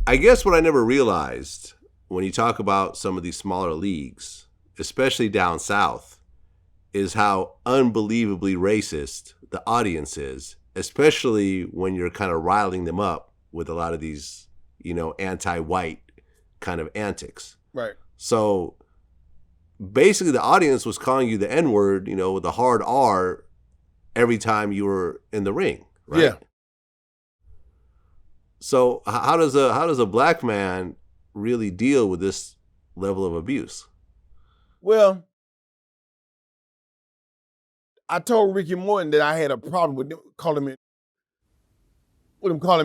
I guess what I never realized when you talk about some of these smaller leagues, especially down south, is how unbelievably racist the audience is, especially when you're kind of riling them up with a lot of these, anti-white kind of antics. Right. So basically the audience was calling you the N-word, with the hard R every time you were in the ring, right? Yeah. So how does a black man really deal with this level of abuse? Well, I told Ricky Morton that I had a problem with them calling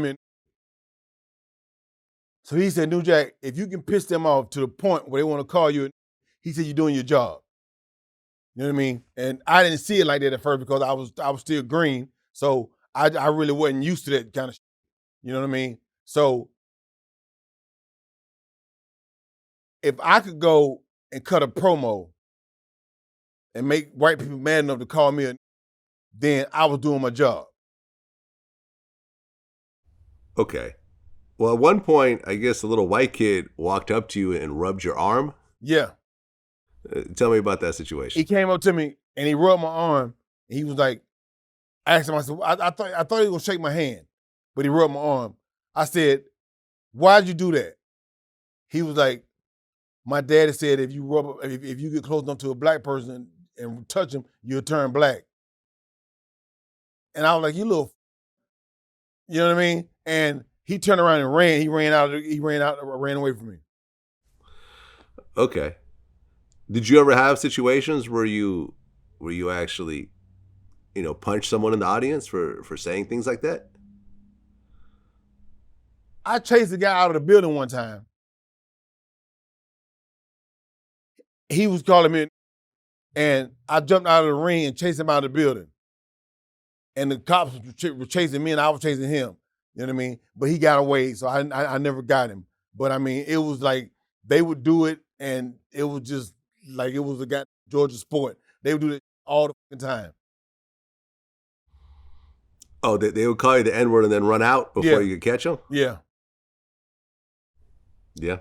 me. So he said, New Jack, if you can piss them off to the point where they want to call you, he said, you're doing your job. You know what I mean? And I didn't see it like that at first because I was still green. So I really wasn't used to that kind of shit. You know what I mean? So if I could go and cut a promo and make white people mad enough to call me then I was doing my job. Okay. Well, at one point, I guess a little white kid walked up to you and rubbed your arm. Yeah. Tell me about that situation. He came up to me and he rubbed my arm. And he was like, I asked him, I said, I thought he was going to shake my hand, but he rubbed my arm. I said, why'd you do that? He was like, my daddy said if you get close enough to a black person and touch him, you'll turn black. And I was like, you know what I mean? And he turned around and ran. He ran away from me. Okay. Did you ever have situations where you actually, punch someone in the audience for saying things like that? I chased the guy out of the building one time. He was calling me, and I jumped out of the ring and chased him out of the building. And the cops were chasing me, and I was chasing him. You know what I mean? But he got away, so I never got him. But I mean, it was like they would do it, and it was just like it was a Georgia sport. They would do it all the fucking time. Oh, they would call you the N-word and then run out before you could catch them? Yeah. Yeah.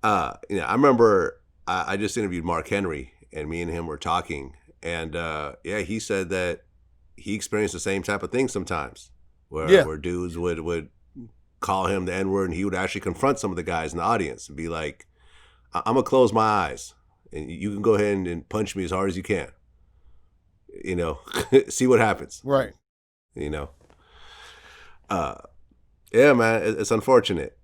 I remember I just interviewed Mark Henry, and me and him were talking, and he said that he experienced the same type of thing sometimes, where dudes would call him the N-word, and he would actually confront some of the guys in the audience and be like, I'm gonna close my eyes, and you can go ahead and punch me as hard as you can. See what happens. Right. Yeah, man, it's unfortunate.